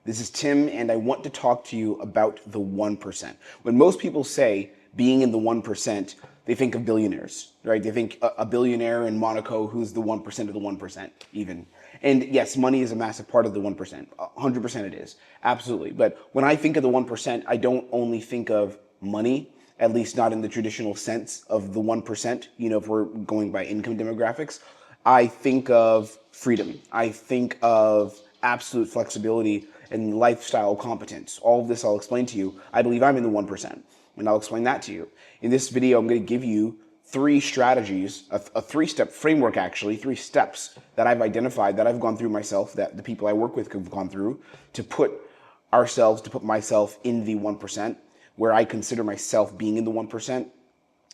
This is Tim, and I want to talk to you about the 1%. When most people say being in the 1%, they think of billionaires, right? They think a billionaire in Monaco who's the 1% of the 1%, even. And yes, money is a massive part of the 1%. 100% it is, absolutely. But when I think of the 1%, I don't only think of money, at least not in the traditional sense of the 1%, if we're going by income demographics. I think of freedom. I think of absolute flexibility and lifestyle competence. All of this I'll explain to you. I believe I'm in the 1%, and I'll explain that to you. In this video, I'm going to give you 3 strategies, a 3-step framework actually, 3 steps that I've identified, that I've gone through myself, that the people I work with have gone through, to put myself in the 1%, where I consider myself being in the 1%.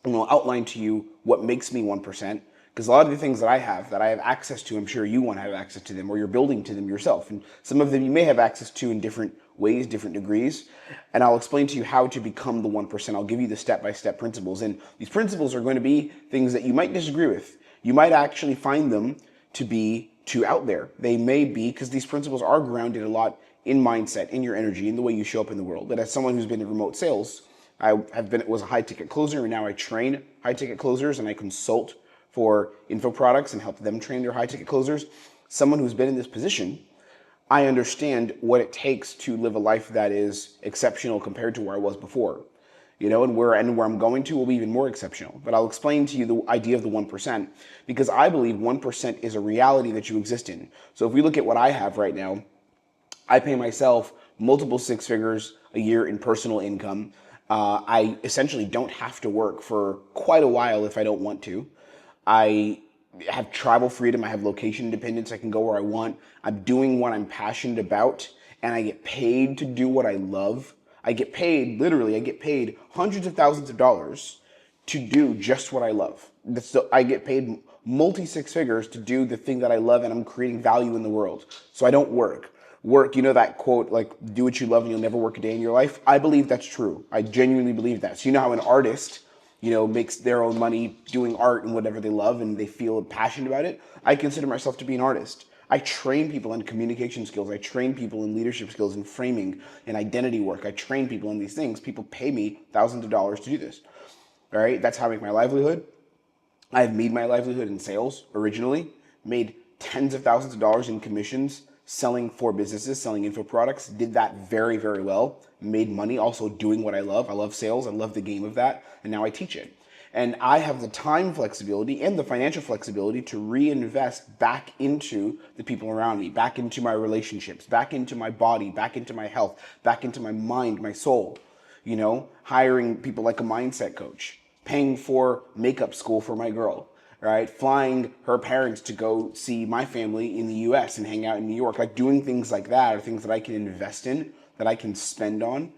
And I'll outline to you what makes me 1%, because a lot of the things that I have access to, I'm sure you want to have access to them, or you're building to them yourself. And some of them you may have access to in different ways, different degrees. And I'll explain to you how to become the 1%. I'll give you the step-by-step principles. And these principles are going to be things that you might disagree with. You might actually find them to be too out there. They may be, because these principles are grounded a lot in mindset, in your energy, in the way you show up in the world. And as someone who's been in remote sales, was a high-ticket closer, and now I train high-ticket closers, and I consult for info products and help them train their high-ticket closers. Someone who's been in this position, I understand what it takes to live a life that is exceptional compared to where I was before. And where I'm going to will be even more exceptional. But I'll explain to you the idea of the 1%, because I believe 1% is a reality that you exist in. So if we look at what I have right now, I pay myself multiple 6 figures a year in personal income. I essentially don't have to work for quite a while if I don't want to. I have travel freedom. I have location independence. I can go where I want. I'm doing what I'm passionate about, and I get paid to do what I love. I get paid hundreds of thousands of dollars to do just what I love. I get paid multi 6 figures to do the thing that I love, and I'm creating value in the world. So I don't work. That quote, like, do what you love and you'll never work a day in your life? I believe that's true. I genuinely believe that. So how an artist makes their own money doing art and whatever they love, and they feel passionate about it. I consider myself to be an artist. I train people in communication skills. I train people in leadership skills and framing and identity work. I train people in these things. People pay me thousands of dollars to do this. All right, that's how I make my livelihood. I've made my livelihood in sales originally, made tens of thousands of dollars in commissions, selling for businesses, selling info products, did that very, very well, made money also doing what I love. I love sales. I love the game of that. And now I teach it. And I have the time flexibility and the financial flexibility to reinvest back into the people around me, back into my relationships, back into my body, back into my health, back into my mind, my soul, hiring people like a mindset coach, paying for makeup school for my girl, right? Flying her parents to go see my family in the US and hang out in New York. Like, doing things like that are things that I can invest in, that I can spend on,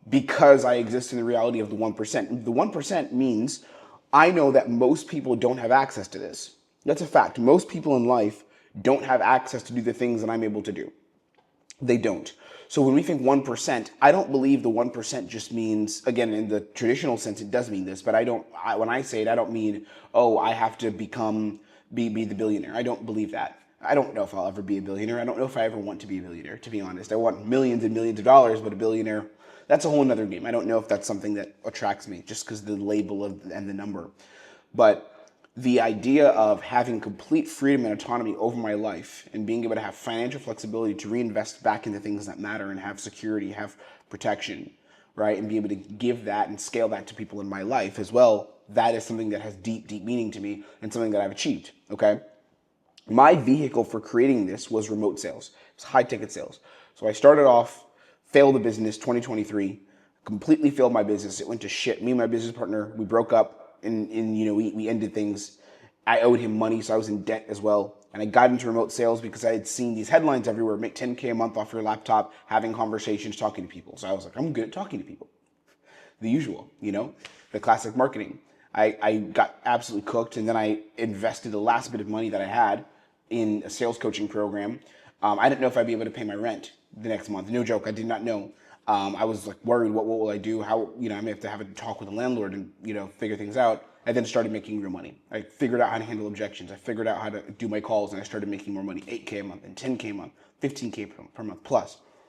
because I exist in the reality of the 1%. The 1% means I know that most people don't have access to this. That's a fact. Most people in life don't have access to do the things that I'm able to do. They don't. So when we think 1%, I don't believe the 1% just means, again, in the traditional sense, it does mean this, but when I say it, I don't mean, I have to be the billionaire. I don't believe that. I don't know if I'll ever be a billionaire. I don't know if I ever want to be a billionaire, to be honest. I want millions and millions of dollars, but a billionaire, that's a whole nother game. I don't know if that's something that attracts me, just because the label and the number. But the idea of having complete freedom and autonomy over my life, and being able to have financial flexibility to reinvest back into things that matter and have security, have protection, right? And be able to give that and scale that to people in my life as well, that is something that has deep, deep meaning to me, and something that I've achieved, okay? My vehicle for creating this was remote sales. It was high-ticket sales. So I started off, failed the business, 2023, completely failed my business. It went to shit. Me and my business partner, we broke up. And we ended things. I owed him money, so I was in debt as well. And I got into remote sales because I had seen these headlines everywhere: make 10K a month off your laptop, having conversations, talking to people. So I was like, I'm good at talking to people. The usual, the classic marketing. I got absolutely cooked, and then I invested the last bit of money that I had in a sales coaching program. I didn't know if I'd be able to pay my rent the next month. No joke, I did not know. I was like worried, what will I do? How, I may have to have a talk with the landlord and, figure things out. I then started making real money. I figured out how to handle objections. I figured out how to do my calls, and I started making more money, 8K a month and 10K a month, 15K per month plus.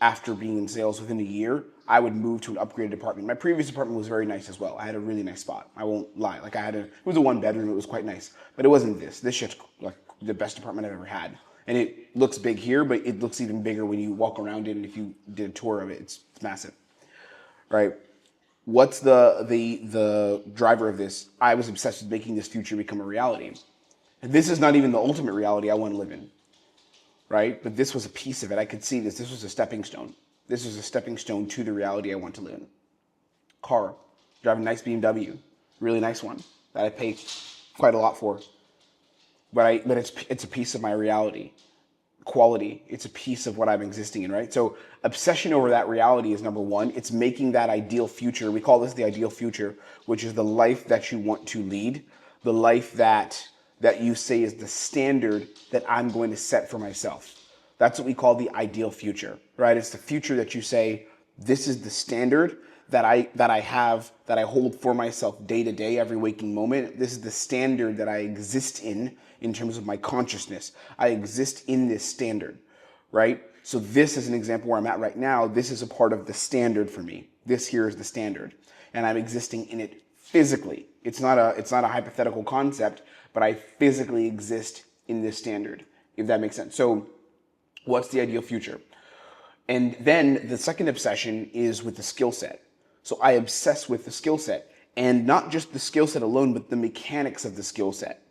after being in sales within a year, I would move to an upgraded apartment. My previous apartment was very nice as well. I had a really nice spot. I won't lie. Like it was a 1-bedroom. It was quite nice, but it wasn't this. This shit's like the best apartment I've ever had. And it looks big here, but it looks even bigger when you walk around it. And if you did a tour of it, it's massive, right? What's the driver of this? I was obsessed with making this future become a reality. And this is not even the ultimate reality I want to live in, right? But this was a piece of it. I could see this. This was a stepping stone. This was a stepping stone to the reality I want to live in. Car, drive a nice BMW, really nice one that I pay quite a lot for. But it's a piece of my reality. Quality, it's a piece of what I'm existing in, right? So obsession over that reality is number one. It's making that ideal future. We call this the ideal future, which is the life that you want to lead, the life that you say is the standard that I'm going to set for myself. That's what we call the ideal future, right? It's the future that you say, this is the standard that I have, that I hold for myself day to day, every waking moment. This is the standard that I exist in terms of my consciousness. I exist in this standard, right? So this is an example where I'm at right now. This is a part of the standard for me. This here is the standard, and I'm existing in it physically. It's not a hypothetical concept, but I physically exist in this standard, if that makes sense. So what's the ideal future? And then the second obsession is with the skill set. So I obsess with the skill set, and not just the skill set alone, but the mechanics of the skill set.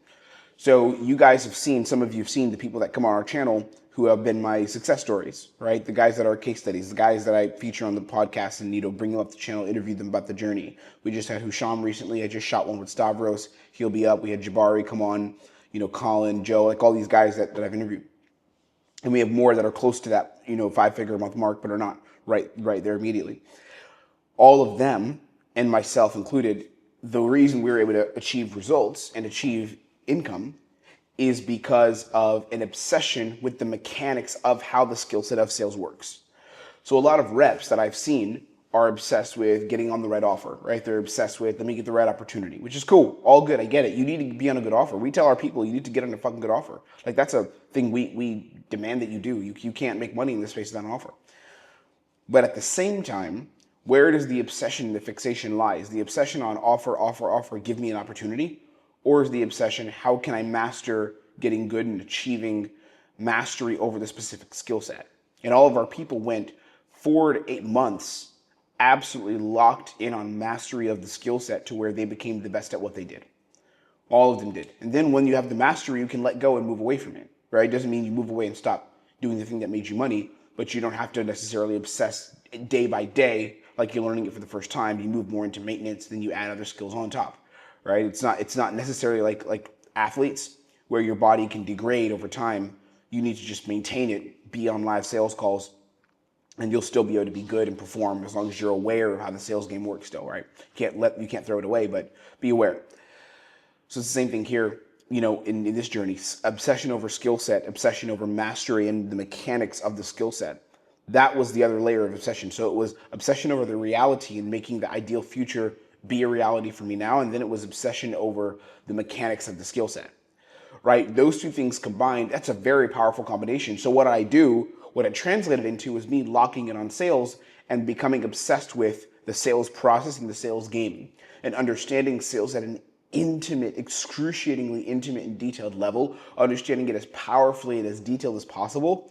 So you guys have seen, some of you have seen the people that come on our channel who have been my success stories, right? The guys that are case studies, the guys that I feature on the podcast and bring them up the channel, interview them about the journey. We just had Husham recently. I just shot one with Stavros. He'll be up. We had Jabari come on, Colin, Joe, like all these guys that I've interviewed. And we have more that are close to that, 5-figure a month mark, but are not right there immediately. All of them, and myself included, the reason we were able to achieve results and achieve income is because of an obsession with the mechanics of how the skill set of sales works. So a lot of reps that I've seen are obsessed with getting on the right offer, right? They're obsessed with, let me get the right opportunity, which is cool. All good. I get it. You need to be on a good offer. We tell our people, you need to get on a fucking good offer. Like that's a thing we demand that you do. You can't make money in this space without an offer. But at the same time, where does the obsession, the fixation lie? Is the obsession on offer, give me an opportunity? Or is the obsession, how can I master getting good and achieving mastery over the specific skill set? And all of our people went 4 to 8 months absolutely locked in on mastery of the skill set to where they became the best at what they did. All of them did. And then when you have the mastery, you can let go and move away from it, right? It doesn't mean you move away and stop doing the thing that made you money, but you don't have to necessarily obsess day by day like you're learning it for the first time. You move more into maintenance, then you add other skills on top. Right? It's not necessarily like athletes where your body can degrade over time. You need to just maintain it, be on live sales calls, and you'll still be able to be good and perform as long as you're aware of how the sales game works still, right? You can't throw it away, but be aware. So it's the same thing here, in this journey. Obsession over skill set, obsession over mastery and the mechanics of the skill set. That was the other layer of obsession. So it was obsession over the reality and making the ideal future be a reality for me now, and then it was obsession over the mechanics of the skill set, right? Those two things combined, that's a very powerful combination. So what it translated into was me locking in on sales and becoming obsessed with the sales process and the sales game and understanding sales at an intimate, excruciatingly intimate and detailed level, understanding it as powerfully and as detailed as possible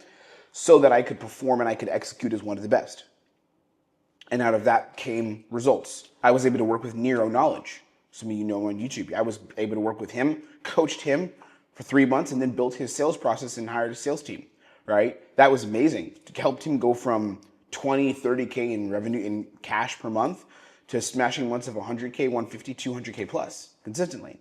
so that I could perform and I could execute as one of the best. And out of that came results. I was able to work with NeroKnowledge. Some of you know on YouTube. I was able to work with him, coached him for 3 months, and then built his sales process and hired a sales team, right? That was amazing. Helped him go from 20, 30K in revenue in cash per month to smashing months of 100K, 150, 200K plus consistently.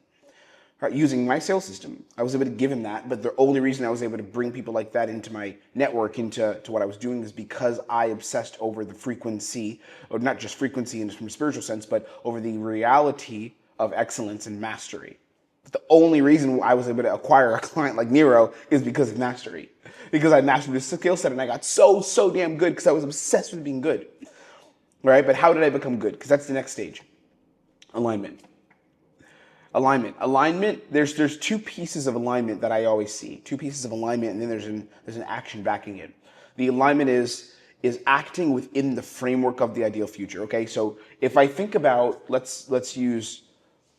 Right, using my sales system. I was able to give him that, but the only reason I was able to bring people like that into my network, into what I was doing, is because I obsessed over the frequency, or not just frequency in from a spiritual sense, but over the reality of excellence and mastery. But the only reason I was able to acquire a client like Nero is because of mastery. Because I mastered this skill set and I got so damn good because I was obsessed with being good. Right? But how did I become good? Because that's the next stage. Alignment. Alignment, there's two pieces of alignment that I always see. Two pieces of alignment, and then there's an action backing it. The alignment is is acting within the framework of the ideal future. Okay, so if I think about, let's use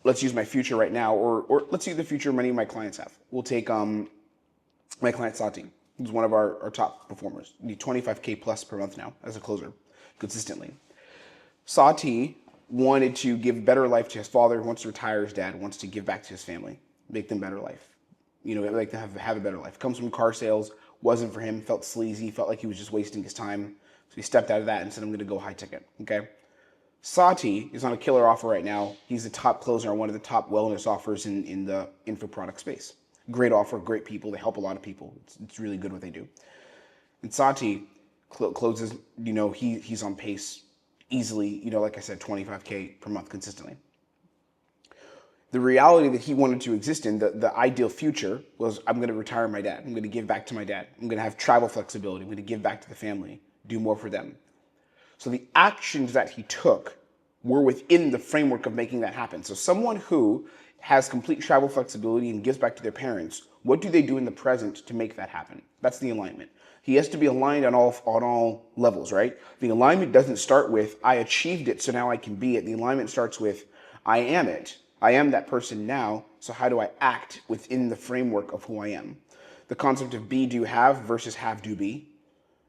my future right now, or let's use the future many of my clients have. We'll take my client Sati, who's one of our top performers. Need 25K plus per month now as a closer, consistently. Sati wanted to give better life to his father, wants to retire his dad, wants to give back to his family, make them better life. You know, like to have a better life. Comes from car sales, wasn't for him, felt sleazy, felt like he was just wasting his time. So he stepped out of that and said, I'm going to go high ticket, okay? Sati is on a killer offer right now. He's the top closer on one of the top wellness offers in the info product space. Great offer, great people. They help a lot of people. It's really good what they do. And Sati closes, you know, he's on pace easily, you know, like I said, 25K per month consistently. The reality that he wanted to exist in, the ideal future, was I'm going to retire my dad. I'm going to give back to my dad. I'm going to have travel flexibility. I'm going to give back to the family, do more for them. So the actions that he took were within the framework of making that happen. So someone who has complete travel flexibility and gives back to their parents, what do they do in the present to make that happen? That's the alignment. He has to be aligned on all levels, right? The alignment doesn't start with, I achieved it, so now I can be it. The alignment starts with, I am it. I am that person now, so how do I act within the framework of who I am? The concept of be, do, have versus have, do, be.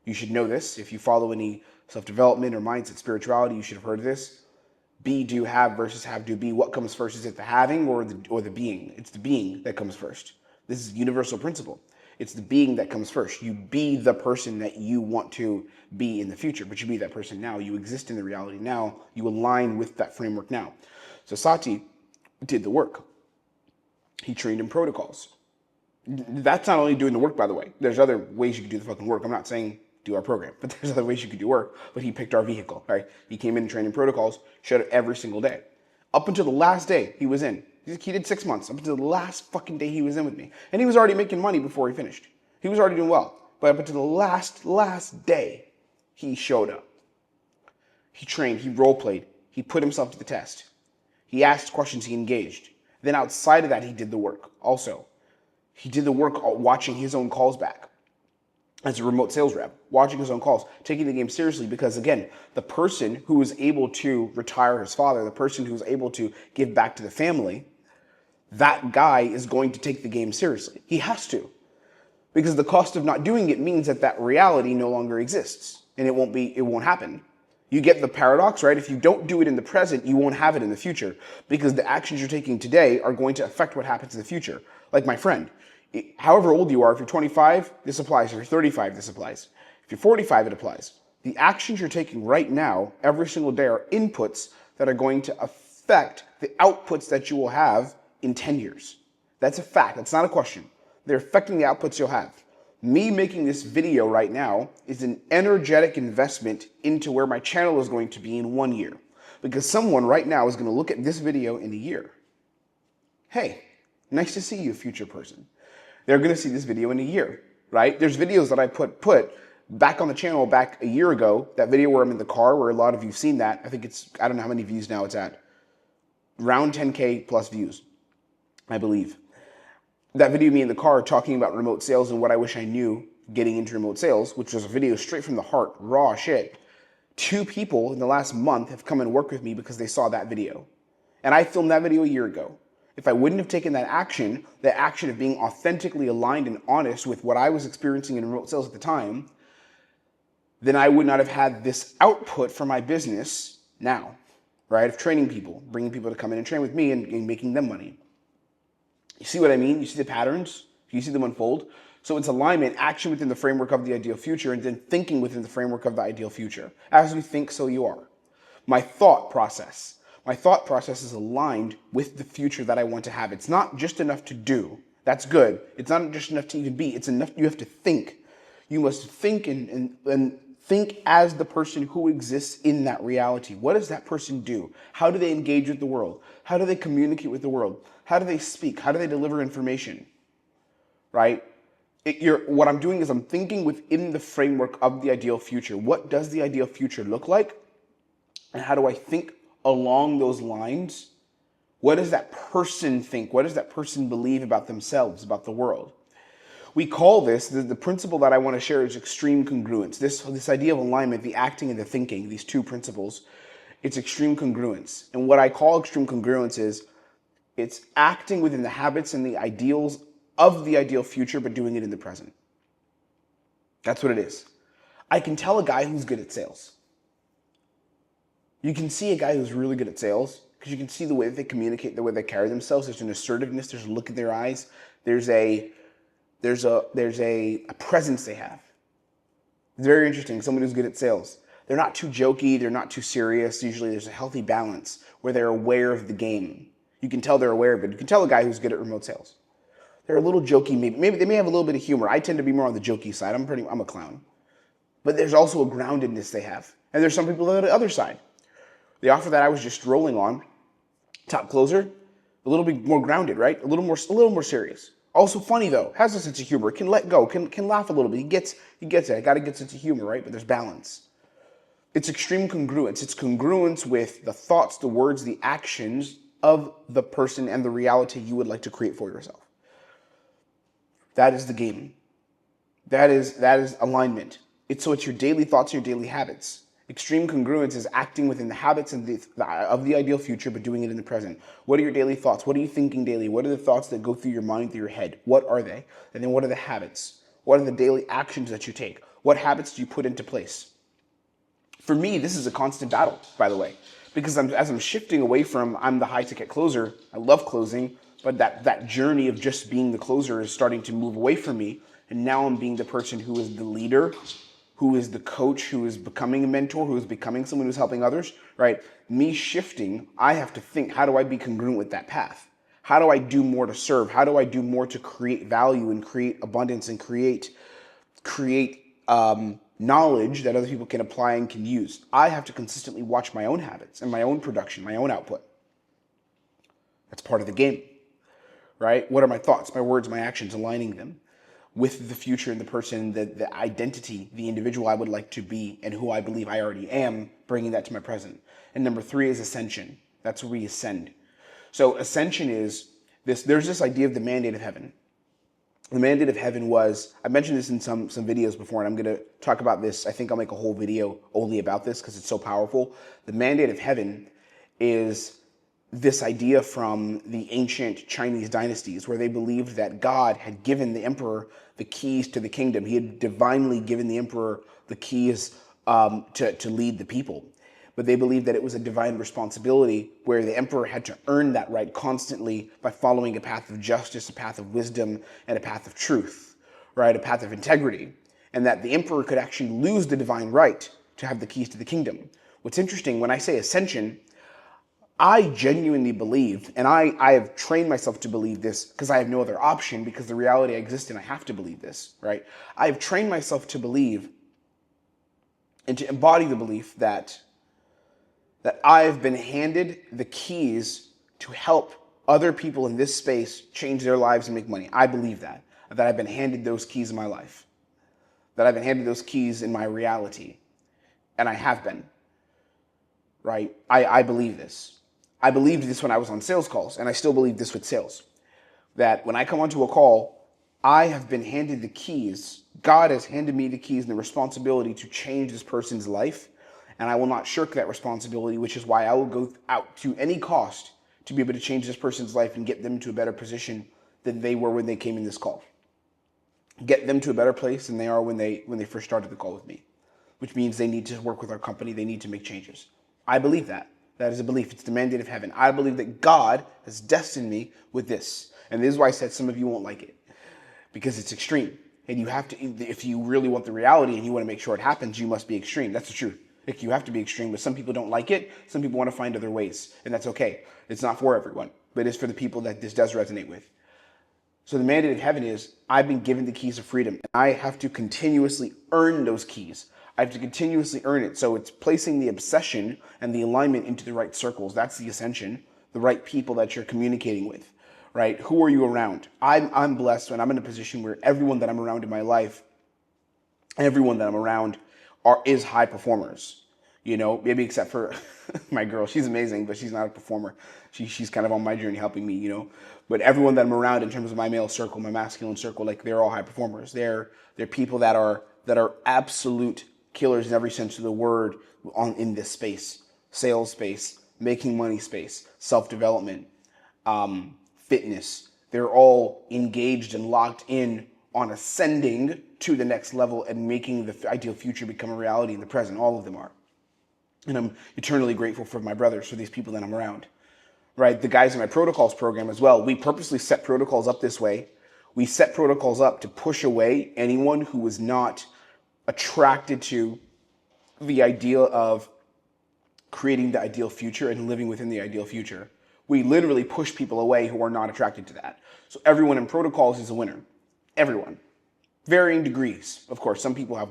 You should know this. If you follow any self-development or mindset spirituality, you should have heard of this. Be, do, have versus have, do, be. What comes first? Is it the having or the being? It's the being that comes first. This is a universal principle. It's the being that comes first. You be the person that you want to be in the future, but you be that person now. You exist in the reality now. You align with that framework now. So Sati did the work. He trained in protocols. That's not only doing the work, by the way. There's other ways you can do the fucking work. I'm not saying do our program, but there's other ways you could do work. But he picked our vehicle, right? He came in and trained in protocols, showed it every single day. Up until the last day he was in. He did 6 months, up until the last fucking day he was in with me. And he was already making money before he finished. He was already doing well. But up until the last day, he showed up. He trained, he role played, he put himself to the test. He asked questions, he engaged. Then outside of that, he did the work also. He did the work watching his own calls back as a remote sales rep, watching his own calls, taking the game seriously because, again, the person who was able to retire his father, the person who was able to give back to the family, that guy is going to take the game seriously. He has to. Because the cost of not doing it means that that reality no longer exists and it won't happen. You get the paradox, right? If you don't do it in the present, you won't have it in the future because the actions you're taking today are going to affect what happens in the future. Like my friend, however old you are, if you're 25, this applies. If you're 35, this applies. If you're 45, it applies. The actions you're taking right now, every single day, are inputs that are going to affect the outputs that you will have in 10 years. That's a fact. That's not a question. They're affecting the outputs you'll have. Me making this video right now is an energetic investment into where my channel is going to be in 1 year. Because someone right now is going to look at this video in a year. Hey, nice to see you, future person. They're going to see this video in a year, right? There's videos that I put back on the channel back a year ago. That video where I'm in the car, where a lot of you've seen that. I think I don't know how many views now it's at. Around 10K plus views, I believe. That video of me in the car talking about remote sales and what I wish I knew getting into remote sales, which was a video straight from the heart, raw shit. 2 people in the last month have come and worked with me because they saw that video. And I filmed that video a year ago. If I wouldn't have taken that action of being authentically aligned and honest with what I was experiencing in remote sales at the time, then I would not have had this output for my business now, right? Of training people, bringing people to come in and train with me and making them money. You see what I mean? You see the patterns? You see them unfold? So it's alignment, action within the framework of the ideal future, and then thinking within the framework of the ideal future. As you think, so you are. My thought process is aligned with the future that I want to have. It's not just enough to do. That's good. It's not just enough to even be. It's enough. You have to think. You must think and think as the person who exists in that reality. What does that person do? How do they engage with the world? How do they communicate with the world? How do they speak? How do they deliver information? Right? What I'm doing is I'm thinking within the framework of the ideal future. What does the ideal future look like? And how do I think along those lines? What does that person think? What does that person believe about themselves, about the world? We call this, the principle that I want to share is extreme congruence. This idea of alignment, the acting and the thinking, these two principles, it's extreme congruence. And what I call extreme congruence is it's acting within the habits and the ideals of the ideal future, but doing it in the present. That's what it is. I can tell a guy who's good at sales. You can see a guy who's really good at sales because you can see the way that they communicate, the way they carry themselves. There's an assertiveness, there's a look in their eyes, there's a presence they have. It's very interesting. Someone who's good at sales. They're not too jokey, they're not too serious. Usually there's a healthy balance where they're aware of the game. You can tell they're aware of it. You can tell a guy who's good at remote sales. They're a little jokey, maybe they may have a little bit of humor. I tend to be more on the jokey side. I'm a clown. But there's also a groundedness they have. And there's some people that are the other side. The offer that I was just rolling on, top closer, a little bit more grounded, right? A little more serious. Also funny though, has a sense of humor, can let go, can laugh a little bit. He gets it. I got a good sense of humor, right? But there's balance. It's extreme congruence. It's congruence with the thoughts, the words, the actions of the person and the reality you would like to create for yourself. That is the game. That is alignment. It's your daily thoughts and your daily habits. Extreme congruence is acting within the habits of the ideal future, but doing it in the present. What are your daily thoughts? What are you thinking daily? What are the thoughts that go through your mind, through your head? What are they? And then what are the habits? What are the daily actions that you take? What habits do you put into place? For me, this is a constant battle, by the way, because as I'm shifting away from I'm the high-ticket closer, I love closing, but that journey of just being the closer is starting to move away from me, and now I'm being the person who is the leader, who is the coach, who is becoming a mentor, who is becoming someone who's helping others, right? Me shifting, I have to think, how do I be congruent with that path? How do I do more to serve? How do I do more to create value and create abundance and create knowledge that other people can apply and can use? I have to consistently watch my own habits and my own production, my own output. That's part of the game, right? What are my thoughts, my words, my actions, aligning them with the future and the person, the identity, the individual I would like to be and who I believe I already am, bringing that to my present. And number 3 is ascension. That's where we ascend. So ascension is there's this idea of the mandate of heaven. The mandate of heaven was, I mentioned this in some videos before, and I'm going to talk about this. I think I'll make a whole video only about this because it's so powerful. The mandate of heaven is this idea from the ancient Chinese dynasties where they believed that God had given the emperor the keys to the kingdom. He had divinely given the emperor the keys to lead the people. But they believed that it was a divine responsibility where the emperor had to earn that right constantly by following a path of justice, a path of wisdom, and a path of truth, right? A path of integrity. And that the emperor could actually lose the divine right to have the keys to the kingdom. What's interesting, when I say ascension, I genuinely believe, and I have trained myself to believe this because I have no other option, because the reality I exist in, I have to believe this, right? I have trained myself to believe and to embody the belief that I've been handed the keys to help other people in this space change their lives and make money. I believe that I've been handed those keys in my life, that I've been handed those keys in my reality, and I have been, right? I believe this. I believed this when I was on sales calls, and I still believe this with sales, that when I come onto a call, I have been handed the keys. God has handed me the keys and the responsibility to change this person's life, and I will not shirk that responsibility, which is why I will go out to any cost to be able to change this person's life and get them to a better position than they were when they came in this call. Get them to a better place than they are when they first started the call with me, which means they need to work with our company. They need to make changes. I believe that. That is a belief. It's the mandate of heaven. I believe that God has destined me with this. And this is why I said some of you won't like it, because it's extreme. And you have to, if you really want the reality and you want to make sure it happens, you must be extreme. That's the truth. Like, you have to be extreme, but some people don't like it. Some people want to find other ways, and that's okay. It's not for everyone, but it's for the people that this does resonate with. So the mandate of heaven is, I've been given the keys of freedom, and I have to continuously earn those keys. I have to continuously earn it. So it's placing the obsession and the alignment into the right circles. That's the ascension, the right people that you're communicating with, right? Who are you around? I'm blessed when I'm in a position where everyone that I'm around in my life, everyone that I'm around is high performers. You know, maybe except for my girl. She's amazing, but she's not a performer. She's kind of on my journey helping me, you know. But everyone that I'm around in terms of my male circle, my masculine circle, like they're all high performers. They're people that are absolute killers in every sense of the word in this space, sales space, making money space, self-development, fitness. They're all engaged and locked in on ascending to the next level and making the ideal future become a reality in the present. All of them are. And I'm eternally grateful for my brothers, for these people that I'm around, right? The guys in my protocols program as well. We purposely set protocols up this way. We set protocols up to push away anyone who was not attracted to the idea of creating the ideal future and living within the ideal future. We literally push people away who are not attracted to that. So everyone in protocols is a winner. Everyone. Varying degrees. Of course, some people have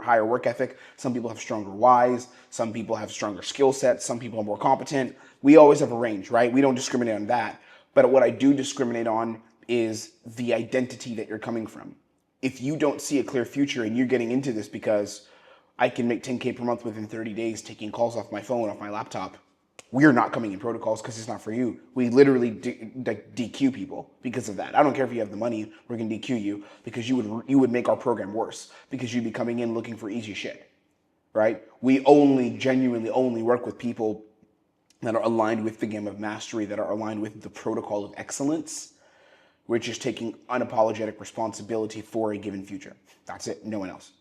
higher work ethic. Some people have stronger whys. Some people have stronger skill sets. Some people are more competent. We always have a range, right? We don't discriminate on that. But what I do discriminate on is the identity that you're coming from. If you don't see a clear future and you're getting into this because I can make 10K per month within 30 days taking calls off my phone, off my laptop, we're not coming in protocols because it's not for you. We literally DQ people because of that. I don't care if you have the money, we're going to DQ you because you would make our program worse because you'd be coming in looking for easy shit, right? We genuinely only work with people that are aligned with the game of mastery, that are aligned with the protocol of excellence, which is taking unapologetic responsibility for a given future. That's it, no one else.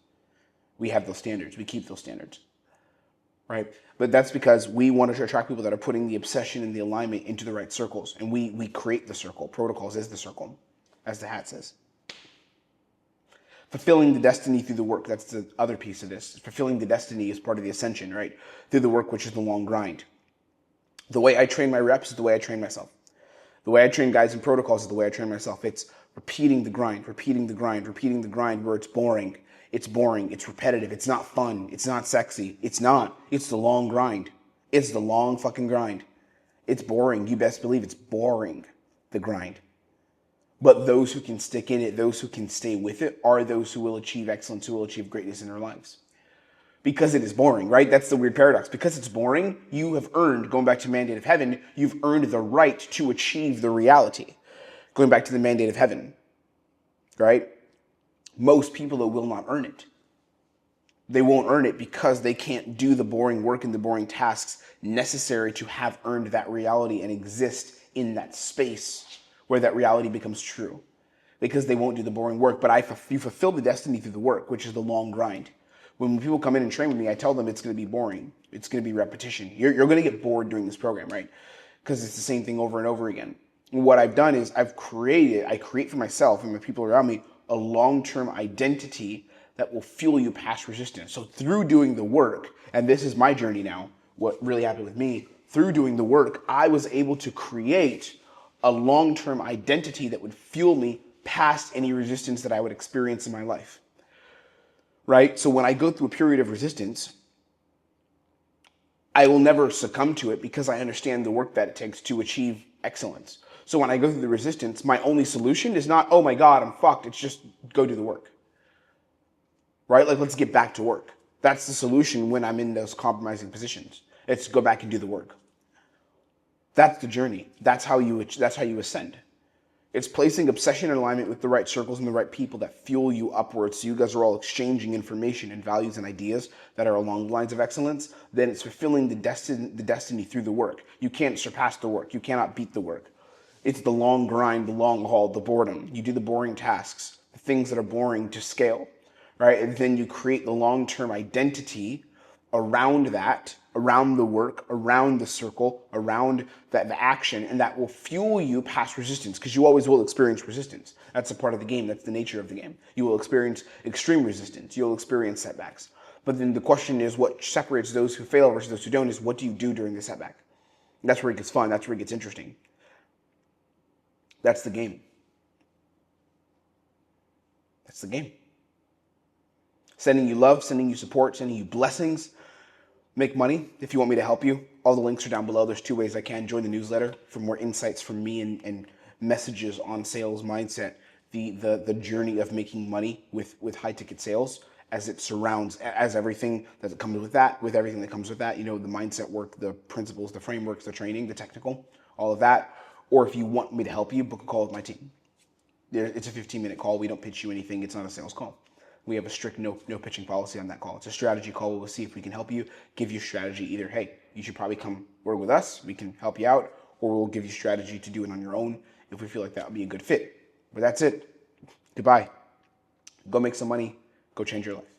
We have those standards, we keep those standards. Right? But that's because we want to attract people that are putting the obsession and the alignment into the right circles. And we create the circle. Protocols is the circle, as the hat says. Fulfilling the destiny through the work. That's the other piece of this. Fulfilling the destiny is part of the ascension, right? Through the work, which is the long grind. The way I train my reps is the way I train myself. The way I train guys in protocols is the way I train myself. It's repeating the grind, repeating the grind, repeating the grind where it's boring. It's boring. It's repetitive. It's not fun. It's not sexy. It's not. It's the long grind. It's the long fucking grind. It's boring. You best believe it's boring, the grind. But those who can stick in it, those who can stay with it, are those who will achieve excellence, who will achieve greatness in their lives. Because it is boring, right? That's the weird paradox. Because it's boring, you have earned, going back to mandate of heaven, you've earned the right to achieve the reality. Going back to the mandate of heaven, right? Most people, though, will not earn it. They won't earn it because they can't do the boring work and the boring tasks necessary to have earned that reality and exist in that space where that reality becomes true. Because they won't do the boring work. But you fulfill the destiny through the work, which is the long grind. When people come in and train with me, I tell them it's going to be boring. It's going to be repetition. You're going to get bored doing this program, right? Because it's the same thing over and over again. And what I've done is I create for myself and the people around me a long-term identity that will fuel you past resistance. So through doing the work, and this is my journey now, what really happened with me, through doing the work, I was able to create a long-term identity that would fuel me past any resistance that I would experience in my life. Right? So when I go through a period of resistance, I will never succumb to it because I understand the work that it takes to achieve excellence. So when I go through the resistance, my only solution is not, oh my God, I'm fucked. It's just go do the work. Right? Like, let's get back to work. That's the solution when I'm in those compromising positions. It's go back and do the work. That's the journey. That's how you ascend. It's placing obsession and alignment with the right circles and the right people that fuel you upwards. So you guys are all exchanging information and values and ideas that are along the lines of excellence. Then it's fulfilling the destiny through the work. You can't surpass the work. You cannot beat the work. It's the long grind, the long haul, the boredom. You do the boring tasks, the things that are boring to scale, right? And then you create the long-term identity around that, around the work, around the circle, around the action, and that will fuel you past resistance because you always will experience resistance. That's a part of the game. That's the nature of the game. You will experience extreme resistance. You'll experience setbacks. But then the question is what separates those who fail versus those who don't is what do you do during the setback? And that's where it gets fun. That's where it gets interesting. That's the game. That's the game. Sending you love, sending you support, sending you blessings. Make money if you want me to help you. All the links are down below. There's 2 ways I can. Join the newsletter for more insights from me and messages on sales mindset, the journey of making money with high ticket sales, as it surrounds, as everything that comes with that, with everything that comes with that, you know, the mindset work, the principles, the frameworks, the training, the technical, all of that. Or if you want me to help you, book a call with my team. It's a 15-minute call. We don't pitch you anything. It's not a sales call. We have a strict no pitching policy on that call. It's a strategy call. We'll see if we can help you, give you strategy. Either, hey, you should probably come work with us. We can help you out, or we'll give you strategy to do it on your own if we feel like that would be a good fit. But that's it. Goodbye. Go make some money. Go change your life.